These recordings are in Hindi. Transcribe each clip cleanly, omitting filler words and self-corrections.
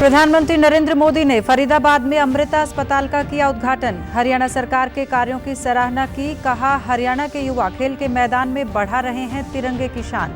प्रधानमंत्री नरेंद्र मोदी ने फरीदाबाद में अमृता अस्पताल का किया उद्घाटन। हरियाणा सरकार के कार्यों की सराहना की। कहा, हरियाणा के युवा खेल के मैदान में बढ़ा रहे हैं तिरंगे की शान।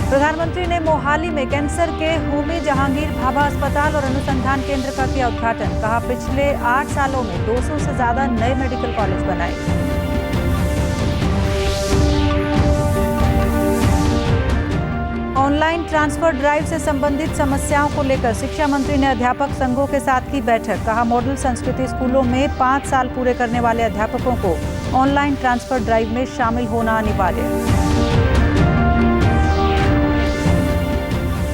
प्रधानमंत्री ने मोहाली में कैंसर के होमी जहांगीर भाभा अस्पताल और अनुसंधान केंद्र का किया उद्घाटन। कहा, पिछले 8 सालों में 200 से ज्यादा नए मेडिकल कॉलेज बनाए। ऑनलाइन ट्रांसफर ड्राइव से संबंधित समस्याओं को लेकर शिक्षा मंत्री ने अध्यापक संघों के साथ की बैठक। कहा, मॉडल संस्कृति स्कूलों में 5 साल पूरे करने वाले अध्यापकों को ऑनलाइन ट्रांसफर ड्राइव में शामिल होना अनिवार्य।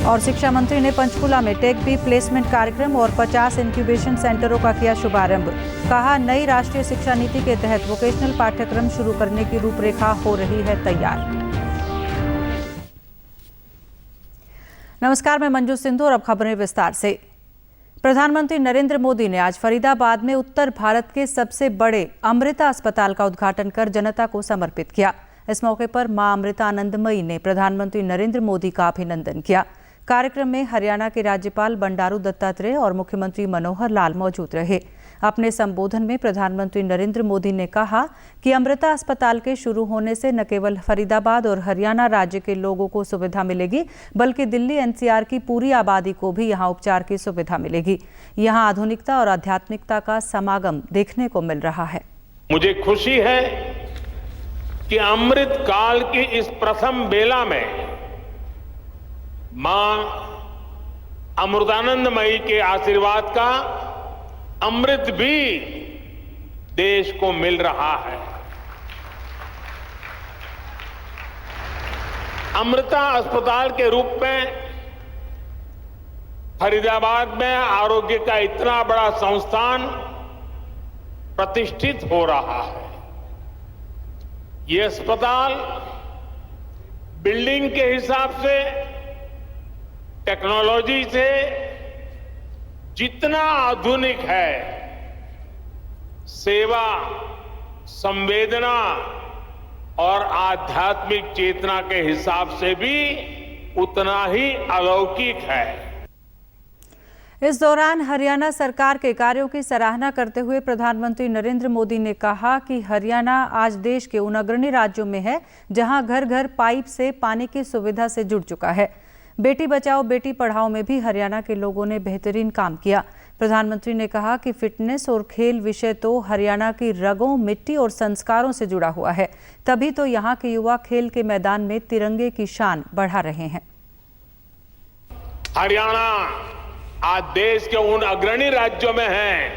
और शिक्षा मंत्री ने पंचकुला में टेक बी प्लेसमेंट कार्यक्रम और 50 इंक्यूबेशन सेंटरों का किया शुभारंभ। कहा, नई राष्ट्रीय शिक्षा नीति के तहत वोकेशनल पाठ्यक्रम शुरू करने की रूपरेखा हो रही है तैयार। नमस्कार, मैं मंजू सिंधु और अब खबरें विस्तार से। प्रधानमंत्री नरेंद्र मोदी ने आज फरीदाबाद में उत्तर भारत के सबसे बड़े अमृता अस्पताल का उद्घाटन कर जनता को समर्पित किया। इस मौके पर मां अमृता आनंदमयी ने प्रधानमंत्री नरेंद्र मोदी का अभिनंदन किया। कार्यक्रम में हरियाणा के राज्यपाल बंडारू दत्तात्रेय और मुख्यमंत्री मनोहर लाल मौजूद रहे। अपने संबोधन में प्रधानमंत्री नरेंद्र मोदी ने कहा कि अमृता अस्पताल के शुरू होने से न केवल फरीदाबाद और हरियाणा राज्य के लोगों को सुविधा मिलेगी, बल्कि दिल्ली एनसीआर की पूरी आबादी को भी यहां उपचार की सुविधा मिलेगी। यहां आधुनिकता और आध्यात्मिकता का समागम देखने को मिल रहा है। मुझे खुशी है कि अमृत काल की इस प्रथम बेला में मां अमृतानंदमयी के आशीर्वाद का अमृत भी देश को मिल रहा है। अमृता अस्पताल के रूप में फरीदाबाद में आरोग्य का इतना बड़ा संस्थान प्रतिष्ठित हो रहा है। ये अस्पताल बिल्डिंग के हिसाब से, टेक्नोलॉजी से जितना आधुनिक है, सेवा, संवेदना और आध्यात्मिक चेतना के हिसाब से भी उतना ही अलौकिक है। इस दौरान हरियाणा सरकार के कार्यों की सराहना करते हुए प्रधानमंत्री नरेंद्र मोदी ने कहा कि हरियाणा आज देश के उन अग्रणी राज्यों में है जहां घर घर पाइप से पानी की सुविधा से जुड़ चुका है। बेटी बचाओ बेटी पढ़ाओ में भी हरियाणा के लोगों ने बेहतरीन काम किया। प्रधानमंत्री ने कहा कि फिटनेस और खेल विषय तो हरियाणा की रगों, मिट्टी और संस्कारों से जुड़ा हुआ है, तभी तो यहाँ के युवा खेल के मैदान में तिरंगे की शान बढ़ा रहे हैं। हरियाणा आज देश के उन अग्रणी राज्यों में है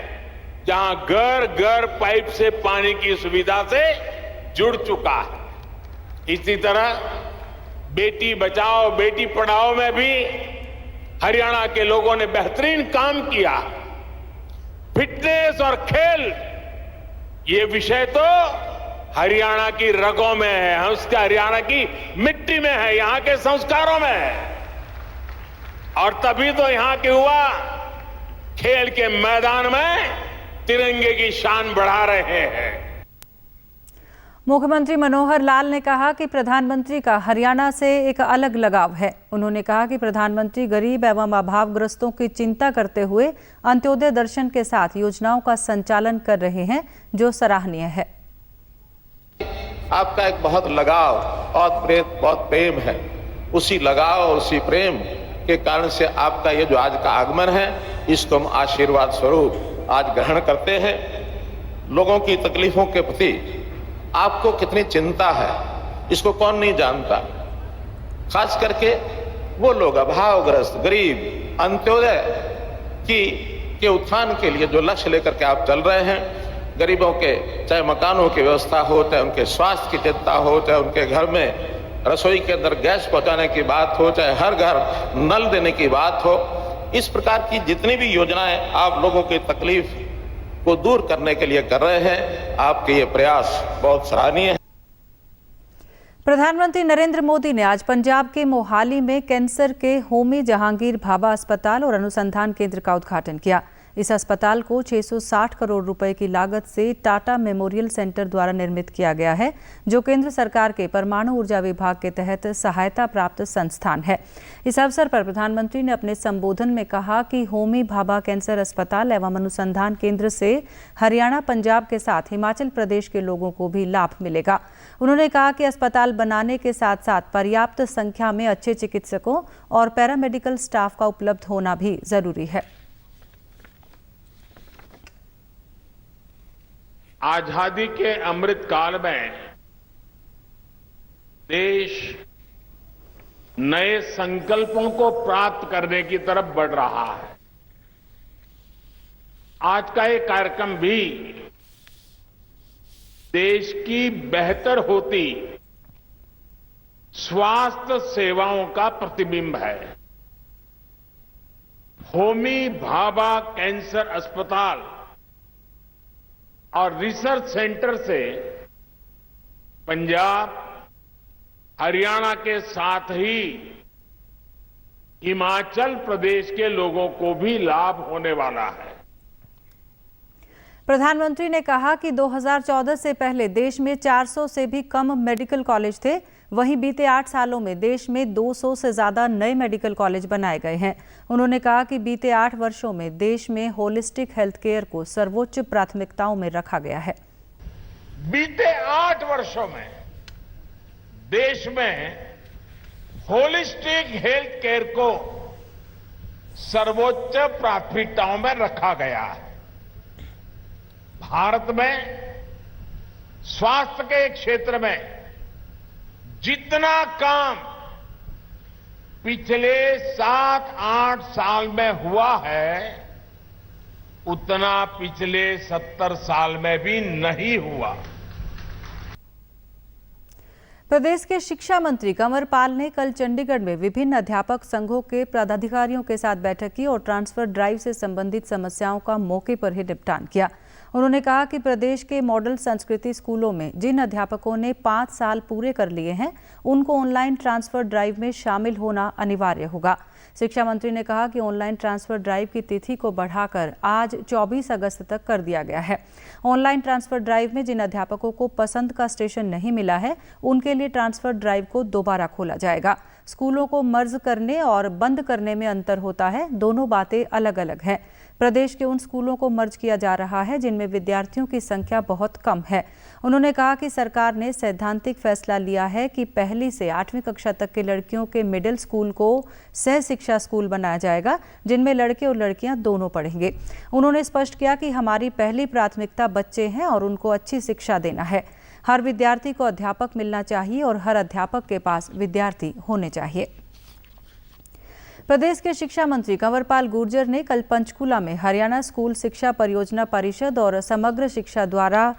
जहां घर घर पाइप से पानी की सुविधा से जुड़ चुका है। इसी तरह बेटी बचाओ बेटी पढ़ाओ में भी हरियाणा के लोगों ने बेहतरीन काम किया। फिटनेस और खेल ये विषय तो हरियाणा की रगों में है, उसका हरियाणा की मिट्टी में है, यहां के संस्कारों में है। और तभी तो यहां के युवा खेल के मैदान में तिरंगे की शान बढ़ा रहे हैं। मुख्यमंत्री मनोहर लाल ने कहा कि प्रधानमंत्री का हरियाणा से एक अलग लगाव है। उन्होंने कहा कि प्रधानमंत्री गरीब एवं अभावग्रस्तों की चिंता करते हुए अंत्योदय दर्शन के साथ योजनाओं का संचालन कर रहे हैं, जो सराहनीय है। आपका एक बहुत लगाव और बहुत प्रेम है। उसी लगाव और उसी प्रेम के कारण से आपका ये जो आज का आगमन है, इसको हम आशीर्वाद स्वरूप आज ग्रहण करते हैं। लोगों की तकलीफों के प्रति आपको कितनी चिंता है, इसको कौन नहीं जानता। खास करके वो लोग अभावग्रस्त, गरीब, अंत्योदय के उत्थान के लिए जो लक्ष्य लेकर के आप चल रहे हैं, गरीबों के चाहे मकानों की व्यवस्था हो, चाहे उनके स्वास्थ्य की चिंता हो, चाहे उनके घर में रसोई के अंदर गैस पहुंचाने की बात हो, चाहे हर घर नल देने की बात हो, इस प्रकार की जितनी भी योजनाएं आप लोगों की तकलीफ को दूर करने के लिए कर रहे हैं, आपके ये प्रयास बहुत सराहनीय है। प्रधानमंत्री नरेंद्र मोदी ने आज पंजाब के मोहाली में कैंसर के होमी जहांगीर भाभा अस्पताल और अनुसंधान केंद्र का उद्घाटन किया। इस अस्पताल को 660 करोड़ रुपए की लागत से टाटा मेमोरियल सेंटर द्वारा निर्मित किया गया है, जो केंद्र सरकार के परमाणु ऊर्जा विभाग के तहत सहायता प्राप्त संस्थान है। इस अवसर पर प्रधानमंत्री ने अपने संबोधन में कहा कि होमी भाभा कैंसर अस्पताल एवं अनुसंधान केंद्र से हरियाणा, पंजाब के साथ हिमाचल प्रदेश के लोगों को भी लाभ मिलेगा। उन्होंने कहा कि अस्पताल बनाने के साथ साथ पर्याप्त संख्या में अच्छे चिकित्सकों और पैरामेडिकल स्टाफ का उपलब्ध होना भी जरूरी है। आजादी के अमृत काल में देश नए संकल्पों को प्राप्त करने की तरफ बढ़ रहा है। आज का ये कार्यक्रम भी देश की बेहतर होती स्वास्थ्य सेवाओं का प्रतिबिंब है। होमी भाभा कैंसर अस्पताल और रिसर्च सेंटर से पंजाब, हरियाणा के साथ ही हिमाचल प्रदेश के लोगों को भी लाभ होने वाला है। प्रधानमंत्री ने कहा कि 2014 से पहले देश में 400 से भी कम मेडिकल कॉलेज थे। वहीं बीते 8 सालों में देश में 200 से ज्यादा नए मेडिकल कॉलेज बनाए गए हैं। उन्होंने कहा कि बीते 8 वर्षों में देश में होलिस्टिक हेल्थ केयर को सर्वोच्च प्राथमिकताओं में रखा गया है। बीते 8 वर्षों में देश में होलिस्टिक हेल्थ केयर को सर्वोच्च प्राथमिकताओं में रखा गया है। भारत में स्वास्थ्य के क्षेत्र में जितना काम पिछले 7-8 साल में हुआ है, उतना पिछले 70 साल में भी नहीं हुआ। प्रदेश के शिक्षा मंत्री कंवर पाल ने कल चंडीगढ़ में विभिन्न अध्यापक संघों के पदाधिकारियों के साथ बैठक की और ट्रांसफर ड्राइव से संबंधित समस्याओं का मौके पर ही निपटान किया। उन्होंने कहा कि प्रदेश के मॉडल संस्कृति स्कूलों में जिन अध्यापकों ने 5 साल पूरे कर लिए हैं, उनको ऑनलाइन ट्रांसफर ड्राइव में शामिल होना अनिवार्य होगा। शिक्षा मंत्री ने कहा कि ऑनलाइन ट्रांसफर ड्राइव की तिथि को बढ़ाकर आज 24 अगस्त तक कर दिया गया है। ऑनलाइन ट्रांसफर ड्राइव में जिन अध्यापकों को पसंद का स्टेशन नहीं मिला है, उनके लिए ट्रांसफर ड्राइव को दोबारा खोला जाएगा। स्कूलों को मर्ज करने और बंद करने में अंतर होता है, दोनों बातें अलग अलग हैं। प्रदेश के उन स्कूलों को मर्ज किया जा रहा है जिनमें विद्यार्थियों की संख्या बहुत कम है। उन्होंने कहा कि सरकार ने सैद्धांतिक फैसला लिया है कि 1वीं से 8वीं कक्षा तक के लड़कियों के मिडिल स्कूल को सह शिक्षा स्कूल बनाया जाएगा, जिनमें लड़के और लड़कियां दोनों पढ़ेंगे। उन्होंने स्पष्ट किया कि हमारी पहली प्राथमिकता बच्चे हैं और उनको अच्छी शिक्षा देना है। हर विद्यार्थी को अध्यापक मिलना चाहिए और हर अध्यापक के पास विद्यार्थी होने चाहिए। प्रदेश के शिक्षा मंत्री कंवर पाल गुर्जर ने कल पंचकूला में हरियाणा स्कूल शिक्षा परियोजना परिषद और समग्र शिक्षा द्वारा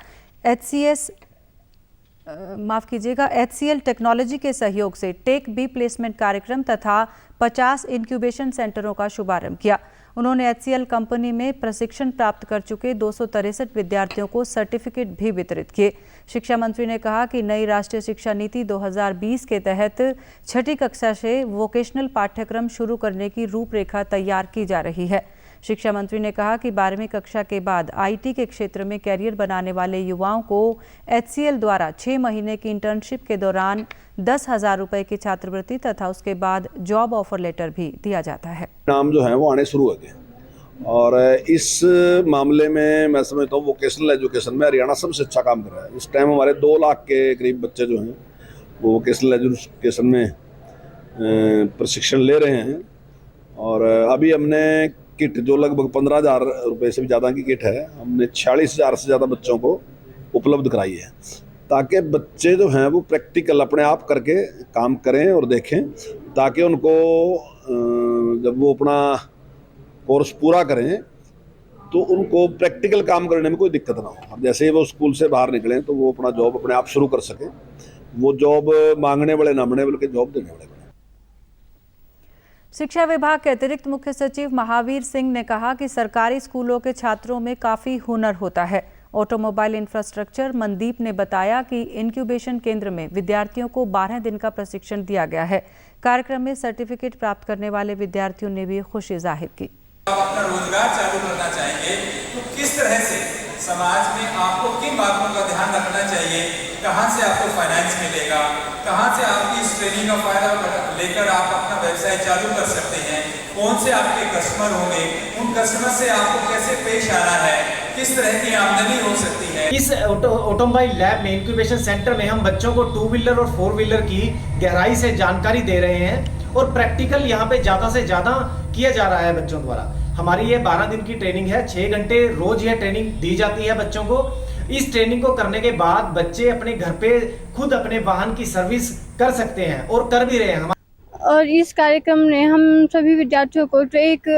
HCL टेक्नोलॉजी के सहयोग से टेक बी प्लेसमेंट कार्यक्रम तथा 50 इंक्यूबेशन सेंटरों का शुभारंभ किया। उन्होंने HCL कंपनी में प्रशिक्षण प्राप्त कर चुके 263 विद्यार्थियों को सर्टिफिकेट भी वितरित किए। शिक्षा मंत्री ने कहा कि नई राष्ट्रीय शिक्षा नीति 2020 के तहत 6ठी कक्षा से वोकेशनल पाठ्यक्रम शुरू करने की रूपरेखा तैयार की जा रही है। शिक्षा मंत्री ने कहा कि 12वीं कक्षा के बाद IT के क्षेत्र में कैरियर बनाने वाले युवाओं को HCL द्वारा 6 महीने की इंटर्नशिप के दौरान 10,000 रुपए की छात्रवृत्ति तथा उसके बाद जॉब ऑफर लेटर भी दिया जाता है। नाम जो है वो आने शुरू हो गए और इस मामले में मैं समझता हूँ वोकेशनल एजुकेशन में हरियाणा सबसे अच्छा काम कर रहा है। इस टाइम हमारे 2 लाख के करीब बच्चे जो हैं वो वोकेशनल एजुकेशन में प्रशिक्षण ले रहे हैं और अभी हमने किट जो लगभग 15,000 रुपये से भी ज़्यादा की किट है, हमने 46,000 से ज़्यादा बच्चों को उपलब्ध कराई है, ताकि बच्चे जो हैं वो प्रैक्टिकल अपने आप करके काम करें और देखें, ताकि उनको जब वो अपना कोर्स पूरा करें तो उनको प्रैक्टिकल काम करने में कोई दिक्कत ना हो। अब जैसे ही वो स्कूल से बाहर निकलें तो वो अपना जॉब अपने आप शुरू कर सकें। वो जॉब मांगने वाले ना बने बल्कि जॉब देने वाले बने। शिक्षा विभाग के अतिरिक्त मुख्य सचिव महावीर सिंह ने कहा कि सरकारी स्कूलों के छात्रों में काफ़ी हुनर होता है। ऑटोमोबाइल इंफ्रास्ट्रक्चर मनदीप ने बताया कि इंक्यूबेशन केंद्र में विद्यार्थियों को 12 दिन का प्रशिक्षण दिया गया है। कार्यक्रम में सर्टिफिकेट प्राप्त करने वाले विद्यार्थियों ने भी खुशी जाहिर की। आप अपना रोजगार चालू करना चाहेंगे तो किस तरह से समाज में आपको किन बातों का ध्यान रखना चाहिए, कहां से आपको फाइनेंस मिलेगा, कहां से आपकी इस ट्रेनिंग का फायदा लेकर आप अपना व्यवसाय चालू कर सकते हैं, कौन से आपके कस्टमर होंगे, उन कस्टमर से आपको कैसे पेश आना है, किस तरह की आमदनी हो सकती है। इस ऑटोमोबाइल लैब में, इंक्यूबेशन सेंटर में हम बच्चों को 2 व्हीलर और 4 व्हीलर की गहराई से जानकारी दे रहे हैं और प्रैक्टिकल यहाँ पे ज़्यादा से ज़्यादा किया जा रहा है बच्चों द्वारा। हमारी ये 12 दिन की ट्रेनिंग है, 6 घंटे रोज यह ट्रेनिंग दी जाती है बच्चों को। इस ट्रेनिंग को करने के बाद बच्चे अपने घर पे खुद अपने वाहन की सर्विस कर सकते हैं और कर भी रहे हैं। और इस कार्यक्रम ने हम सभी विद्यार्थियों को एक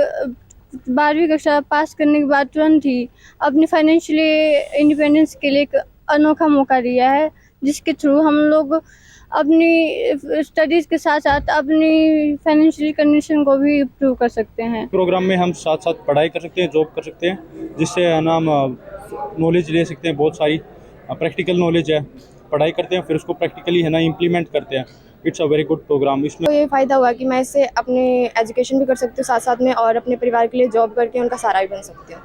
12वीं कक्षा पास करने के बाद तुरंत ही अपने फाइनेंशियली इंडिपेंडेंस के लिए एक अनोखा मौका दिया है, जिसके थ्रू हम लोग अपनी स्टडीज़ के साथ साथ अपनी फाइनेंशियल कंडीशन को भी इम्प्रूव कर सकते हैं। प्रोग्राम में हम साथ साथ पढ़ाई कर सकते हैं, जॉब कर सकते हैं, जिससे हम नॉलेज ले सकते हैं। बहुत सारी प्रैक्टिकल नॉलेज है, पढ़ाई करते हैं फिर उसको प्रैक्टिकली है ना इम्प्लीमेंट करते हैं। It's a very good program. इसमें तो ये फ़ायदा हुआ कि मैं इससे अपने एजुकेशन भी कर सकती हूँ साथ साथ में, और अपने परिवार के लिए जॉब करके उनका सहारा भी बन सकती हूँ।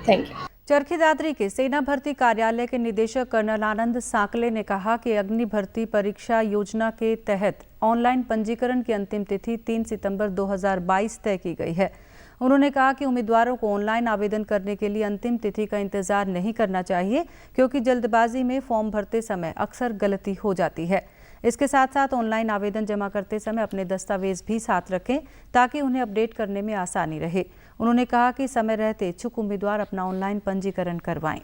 Thank you. चरखी दादरी के सेना भर्ती कार्यालय के निदेशक कर्नल आनंद साकले ने कहा कि अग्नि भर्ती परीक्षा योजना के तहत ऑनलाइन पंजीकरण की अंतिम तिथि 3 सितंबर 2022 तय की गई है। उन्होंने कहा कि उम्मीदवारों को ऑनलाइन आवेदन करने के लिए अंतिम तिथि का इंतजार नहीं करना चाहिए, क्योंकि जल्दबाजी में फॉर्म भरते समय अक्सर गलती हो जाती है। इसके साथ साथ ऑनलाइन आवेदन जमा करते समय अपने दस्तावेज भी साथ रखें, ताकि उन्हें अपडेट करने में आसानी रहे। उन्होंने कहा कि समय रहते इच्छुक उम्मीदवार अपना ऑनलाइन पंजीकरण करवाएं।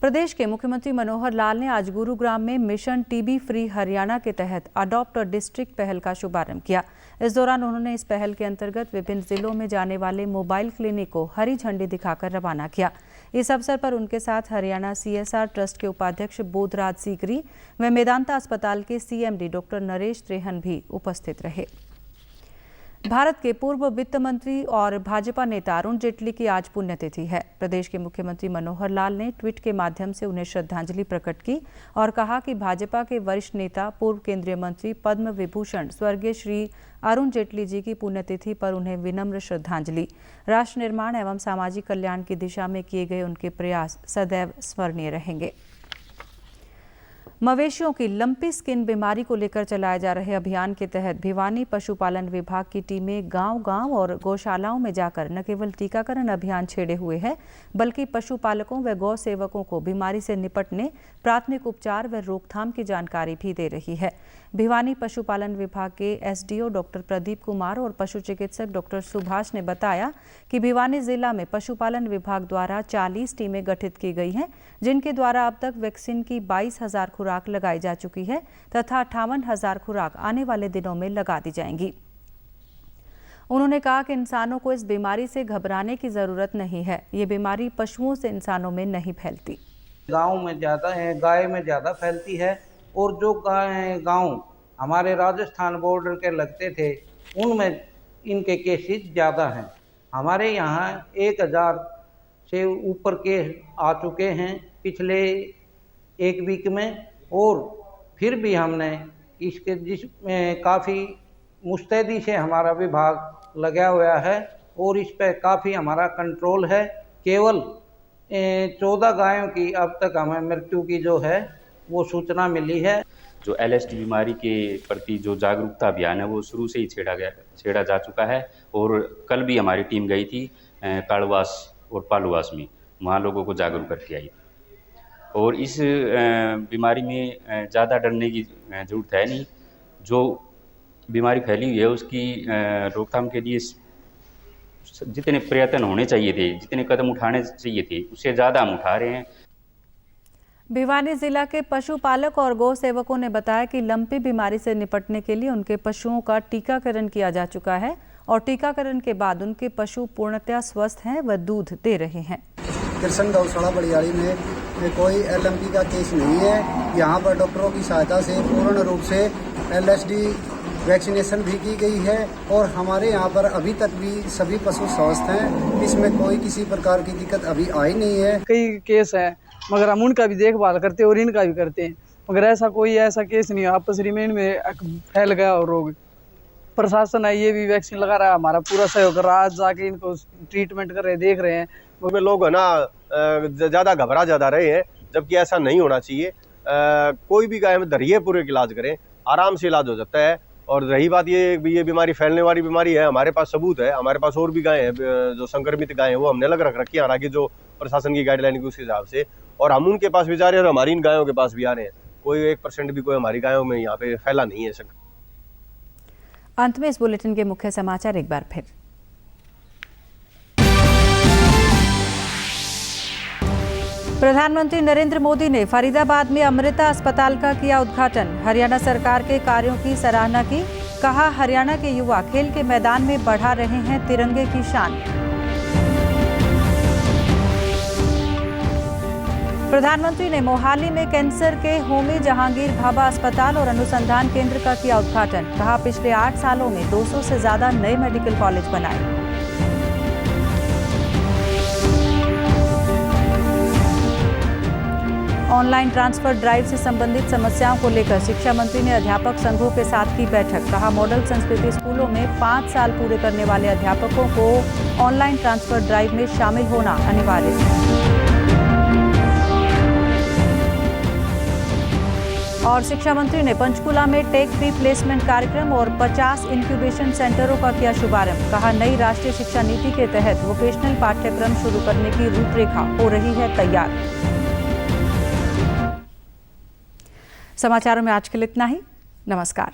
प्रदेश के मुख्यमंत्री मनोहर लाल ने आज गुरुग्राम में मिशन टीबी फ्री हरियाणा के तहत अडॉप्ट अ डिस्ट्रिक्ट पहल का शुभारंभ किया। इस दौरान उन्होंने इस पहल के अंतर्गत विभिन्न जिलों में जाने वाले मोबाइल क्लिनिक को हरी झंडी दिखाकर रवाना किया। इस अवसर पर उनके साथ हरियाणा CSR ट्रस्ट के उपाध्यक्ष बोधराज सीकरी व मेदांता अस्पताल के CMD डॉक्टर नरेश त्रेहन भी उपस्थित रहे। भारत के पूर्व वित्त मंत्री और भाजपा नेता अरुण जेटली की आज पुण्यतिथि है। प्रदेश के मुख्यमंत्री मनोहर लाल ने ट्वीट के माध्यम से उन्हें श्रद्धांजलि प्रकट की और कहा कि भाजपा के वरिष्ठ नेता, पूर्व केंद्रीय मंत्री, पद्म विभूषण स्वर्गीय श्री अरुण जेटली जी की पुण्यतिथि पर उन्हें विनम्र श्रद्धांजलि। राष्ट्र निर्माण एवं सामाजिक कल्याण की दिशा में किए गए उनके प्रयास सदैव स्मरणीय रहेंगे। मवेशियों की लंपी स्किन बीमारी को लेकर चलाए जा रहे अभियान के तहत भिवानी पशुपालन विभाग की टीमें गांव-गांव और गौशालाओं में जाकर न केवल टीकाकरण अभियान छेड़े हुए है, बल्कि पशुपालकों व गौ सेवकों को बीमारी से निपटने, प्राथमिक उपचार व रोकथाम की जानकारी भी दे रही है। भिवानी पशुपालन विभाग के SDO डॉक्टर प्रदीप कुमार और पशु चिकित्सक डॉक्टर सुभाष ने बताया कि भिवानी जिला में पशुपालन विभाग द्वारा 40 टीमें गठित की गई हैं, जिनके द्वारा अब तक वैक्सीन की 22,000 खुराक लगाई जा चुकी है तथा 58,000 खुराक आने वाले दिनों में लगा दी जाएंगी। उन्होंने कहा कि इंसानों को इस बीमारी से घबराने की जरूरत नहीं है। ये बीमारी पशुओं से इंसानों में नहीं फैलती। गांव में ज़्यादा है, गाय में ज़्यादा फैलती है, और जो गांव हमारे राजस्थान बॉर्डर के लगते थे उनमें इनके केसेस ज़्यादा हैं। हमारे यहाँ 1,000 से ऊपर केस आ चुके हैं पिछले 1 वीक में, और फिर भी हमने इसके जिसमें काफ़ी मुस्तैदी से हमारा विभाग लगा हुआ है और इस पर काफ़ी हमारा कंट्रोल है। केवल 14 गायों की अब तक हमें मृत्यु की जो है वो सूचना मिली है। जो LSD बीमारी के प्रति जो जागरूकता अभियान है वो शुरू से ही छेड़ा जा चुका है, और कल भी हमारी टीम गई थी काड़वास और पालुवास में, वहाँ लोगों को जागरूक करके आई। और इस बीमारी में ज़्यादा डरने की ज़रूरत है नहीं। जो बीमारी फैली हुई है उसकी रोकथाम के लिए जितने प्रयत्न होने चाहिए थे, जितने कदम उठाने चाहिए थे, उससे ज़्यादा हम उठा रहे हैं। भिवानी जिला के पशुपालक और गौ सेवकों ने बताया कि लंपी बीमारी से निपटने के लिए उनके पशुओं का टीकाकरण किया जा चुका है और टीकाकरण के बाद उनके पशु पूर्णतः स्वस्थ हैं व दूध दे रहे हैं। कृष्ण गौशाला बड़ियाली में कोई LMP का केस नहीं है। यहाँ पर डॉक्टरों की सहायता से पूर्ण रूप से LSD वैक्सीनेशन भी की गई है और हमारे यहाँ पर अभी तक भी सभी पशु स्वस्थ हैं। इसमें कोई किसी प्रकार की दिक्कत अभी आई नहीं है। कई केस है मगर हम उनका भी देखभाल करते हैं और इनका भी करते हैं, मगर ऐसा केस नहीं है। आपस रिमेन में फैल गया और रोग प्रशासन है ये भी वैक्सीन लगा रहा है, हमारा पूरा सहयोग कर रहा है, जाके इनको ट्रीटमेंट कर रहे हैं, देख रहे हैं। उसमें लोग है ना ज़्यादा घबरा ज़्यादा रहे हैं, जबकि ऐसा नहीं होना चाहिए। कोई भी गाय में धैर्य पूर्वक इलाज करें, आराम से इलाज हो जाता है। और रही बात ये बीमारी फैलने वाली बीमारी है, हमारे पास सबूत है, हमारे पास और भी गाय हैं जो संक्रमित गाय हैं, वो हमने अलग रख रखी है हालांकि जो प्रशासन की गाइडलाइन के उस हिसाब से, और हम उनके पास भी जा रहे हैं और हमारी इन गायों के पास भी आ रहे हैं। कोई 1% भी कोई हमारी गायों में यहाँ पे फैला नहीं है। अंत में इस बुलेटिन के मुख्य समाचार एक बार फिर। प्रधानमंत्री नरेंद्र मोदी ने फरीदाबाद में अमृता अस्पताल का किया उद्घाटन। हरियाणा सरकार के कार्यों की सराहना की। कहा, हरियाणा के युवा खेल के मैदान में बढ़ा रहे हैं तिरंगे की शान। प्रधानमंत्री ने मोहाली में कैंसर के होमी जहांगीर भाभा अस्पताल और अनुसंधान केंद्र का किया उद्घाटन। कहा, पिछले 8 सालों में 200 से ज्यादा नए मेडिकल कॉलेज बनाए। ऑनलाइन ट्रांसफर ड्राइव से संबंधित समस्याओं को लेकर शिक्षा मंत्री ने अध्यापक संघों के साथ की बैठक। कहा, मॉडल संस्कृति स्कूलों में 5 साल पूरे करने वाले अध्यापकों को ऑनलाइन ट्रांसफर ड्राइव में शामिल होना अनिवार्य। और शिक्षा मंत्री ने पंचकुला में टेक प्री प्लेसमेंट कार्यक्रम और 50 इंक्यूबेशन सेंटरों का किया शुभारंभ। कहा, नई राष्ट्रीय शिक्षा नीति के तहत वोकेशनल पाठ्यक्रम शुरू करने की रूपरेखा हो रही है तैयार। समाचारों में आज के लिए इतना ही। नमस्कार।